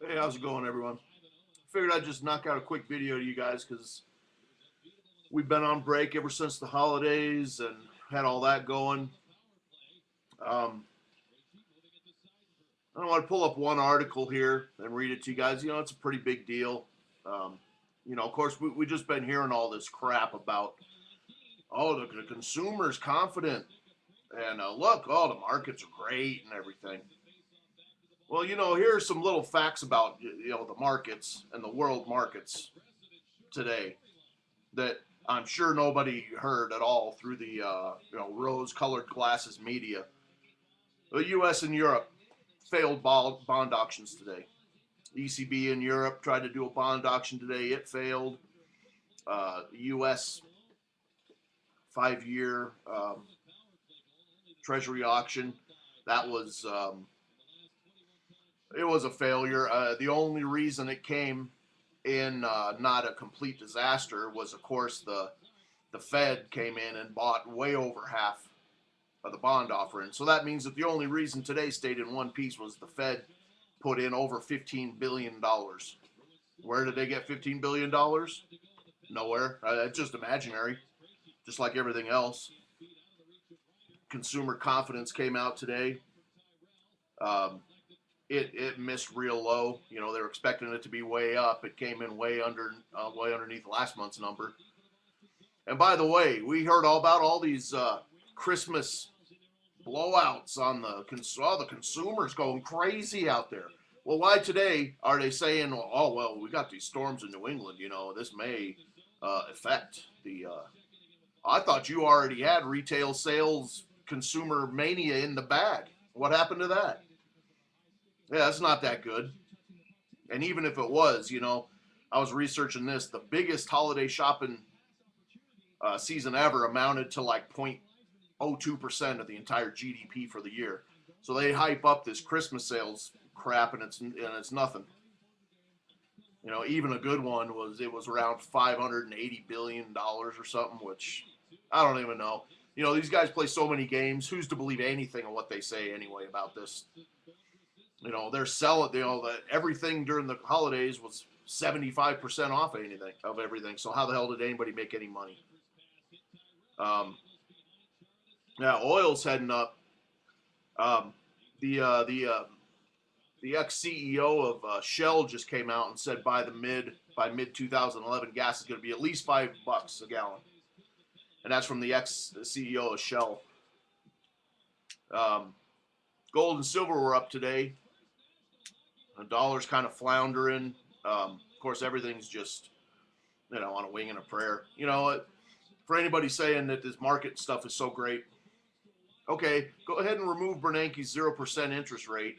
Hey, how's it going, everyone? Figured I'd just knock out a quick video to you guys because we've been on break ever since the holidays and had all that going. Um, I want to pull up one article here and read it to you guys. It's a pretty big deal. Um, of course, we just been hearing all this crap about, oh, the consumer's confident and look, oh, the markets are great and everything. Well, here are some little facts about, the markets and the world markets today that I'm sure nobody heard at all through the rose-colored glasses media. The U.S. and Europe failed bond auctions today. ECB in Europe tried to do a bond auction today. It failed. The U.S. 5-year Treasury auction, that was it was a failure. The only reason it came in not a complete disaster was, of course, the Fed came in and bought way over half of the bond offering. So that means that the only reason today stayed in one piece was the Fed put in over $15 billion. Where did they get $15 billion? Nowhere. It's just imaginary, just like everything else. Consumer confidence came out today. It missed real low. They were expecting it to be way up. It came in way underneath last month's number. And by the way, we heard all about all these Christmas blowouts on the consumers going crazy out there. Well, why today are they saying, oh, well, we got these storms in New England, this may affect the. I thought you already had retail sales consumer mania in the bag. What happened to that? Yeah, it's not that good. And even if it was, I was researching this. The biggest holiday shopping season ever amounted to like 0.02% of the entire GDP for the year. So they hype up this Christmas sales crap, and it's nothing. Even a good one was around $580 billion or something, which I don't even know. These guys play so many games. Who's to believe anything of what they say anyway about this? They're selling. That everything during the holidays was 75% off everything. So how the hell did anybody make any money? Yeah, oil's heading up. Um, the ex CEO of Shell just came out and said by mid 2011, gas is going to be at least $5 a gallon, and that's from the ex CEO of Shell. Gold and silver were up today. The dollar's kind of floundering. Of course, everything's just on a wing and a prayer. For anybody saying that this market stuff is so great, okay, go ahead and remove Bernanke's 0% interest rate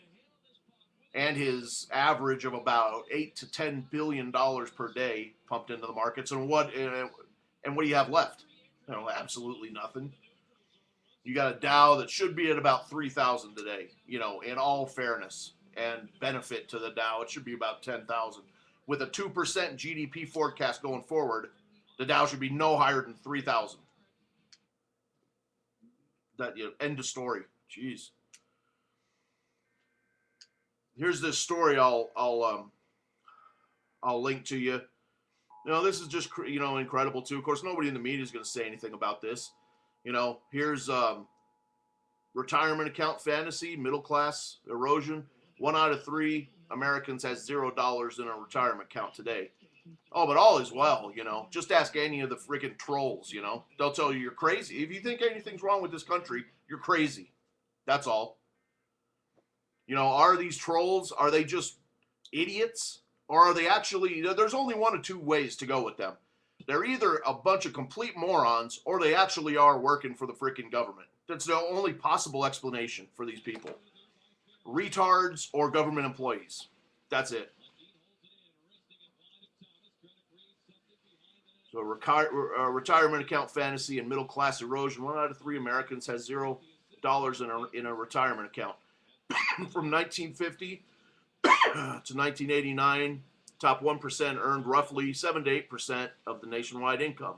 and his average of about $8 to $10 billion per day pumped into the markets, and what do you have left? Absolutely nothing. You got a Dow that should be at about 3,000 today. In all fairness and benefit to the Dow, it should be about 10,000. With a 2% GDP forecast going forward, the Dow should be no higher than 3,000. That end of story. Jeez. Here's this story I'll link to you. This is just incredible too. Of course, nobody in the media is going to say anything about this. Here's retirement account fantasy, middle class erosion. 1 out of 3 Americans has $0 in a retirement account today. Oh, but all is well, Just ask any of the freaking trolls, They'll tell you you're crazy. If you think anything's wrong with this country, you're crazy. That's all. Are these trolls, are they just idiots? Or are they actually, there's only one of two ways to go with them. They're either a bunch of complete morons, or they actually are working for the freaking government. That's the only possible explanation for these people. Retards or government employees. That's it. So retirement account fantasy and middle class erosion. 1 out of 3 Americans has $0 in a retirement account. From 1950 to 1989, top 1% earned roughly 7 to 8% of the nationwide income.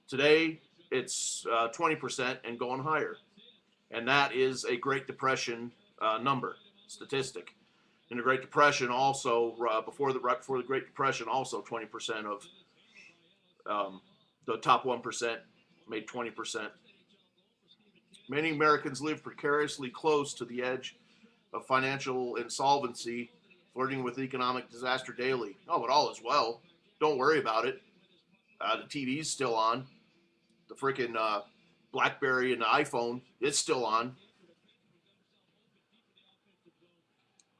Today, it's 20% and going higher. And that is a Great Depression statistic. In the Great Depression, also right before the Great Depression, also 20% of the top 1% made 20%. Many Americans live precariously close to the edge of financial insolvency, flirting with economic disaster daily. Oh, but all is well. Don't worry about it. The TV's still on. The freaking BlackBerry and the iPhone, it's still on.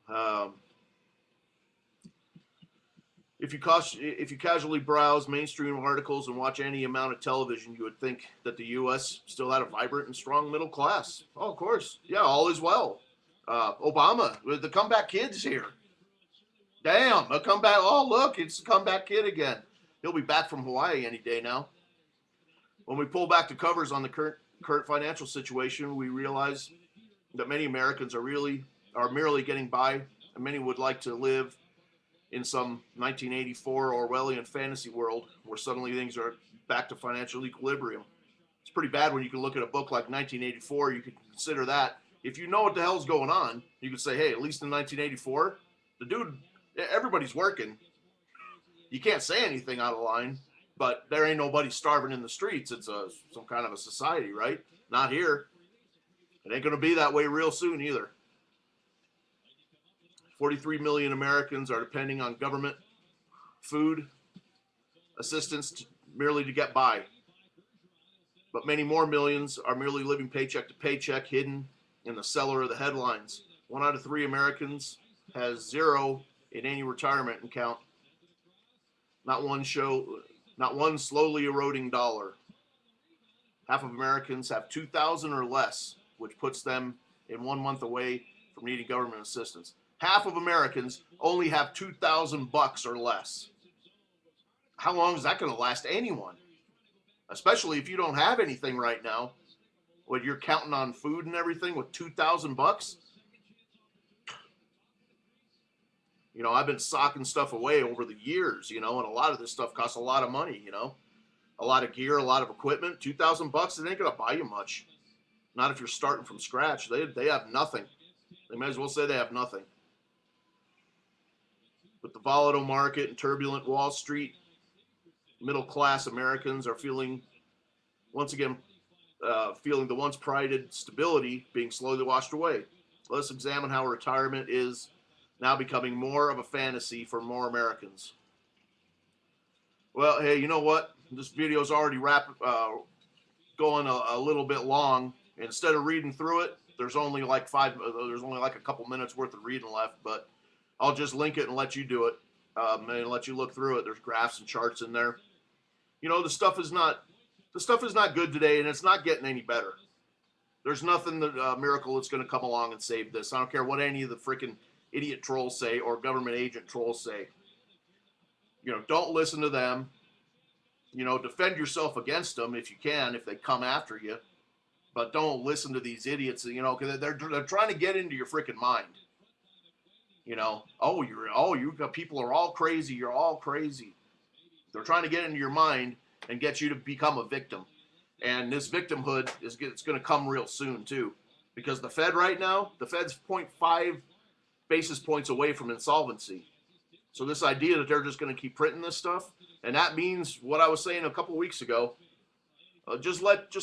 Um, if you casually browse mainstream articles and watch any amount of television, you would think that the U.S. still had a vibrant and strong middle class. Oh, of course. Yeah, all is well. Obama, the comeback kid's here. Damn, a comeback. Oh, look, it's a comeback kid again. He'll be back from Hawaii any day now. When we pull back the covers on the current financial situation, we realize that many Americans are merely getting by, and many would like to live in some 1984 Orwellian fantasy world where suddenly things are back to financial equilibrium. It's pretty bad when you can look at a book like 1984. You can consider that. If you know what the hell's going on, you could say, hey, at least in 1984, the dude, everybody's working. You can't say anything out of line, but there ain't nobody starving in the streets. It's some kind of a society, right? Not here. It ain't going to be that way real soon either. 43 million Americans are depending on government food assistance merely to get by. But many more millions are merely living paycheck to paycheck, hidden in the cellar of the headlines. 1 out of 3 Americans has zero in any retirement account. Not one slowly eroding dollar. Half of Americans have 2,000 or less, which puts them in 1 month away from needing government assistance. Half of Americans only have $2,000 or less. How long is that going to last anyone? Especially if you don't have anything right now. When you're counting on food and everything with $2,000. You know, I've been socking stuff away over the years, and a lot of this stuff costs a lot of money, a lot of gear, a lot of equipment. $2,000, it ain't going to buy you much. Not if you're starting from scratch. They have nothing. They may as well say they have nothing. With the volatile market and turbulent Wall Street, middle-class Americans are feeling the once prided stability being slowly washed away. Let's examine how retirement is now becoming more of a fantasy for more Americans. Well, hey, you know what? This video's already going a little bit long. Instead of reading through it, there's only like a couple minutes worth of reading left, but I'll just link it and let you do it, and let you look through it. There's graphs and charts in there. The stuff is not good today, and it's not getting any better. There's nothing miracle that's going to come along and save this. I don't care what any of the freaking idiot trolls say or government agent trolls say. Don't listen to them. Defend yourself against them if you can, if they come after you. But don't listen to these idiots, because they're trying to get into your freaking mind. People are all crazy. You're all crazy. They're trying to get into your mind and get you to become a victim. And this victimhood it's going to come real soon too, because the Fed's 0.5 basis points away from insolvency. So this idea that they're just going to keep printing this stuff, and that means what I was saying a couple weeks ago. Just let the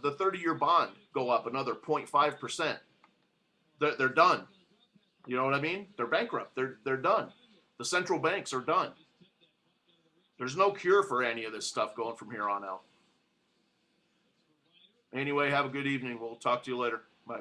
30-year bond go up another 0.5%. They're done. You know what I mean? They're bankrupt. They're done. The central banks are done. There's no cure for any of this stuff going from here on out. Anyway, have a good evening. We'll talk to you later. Bye.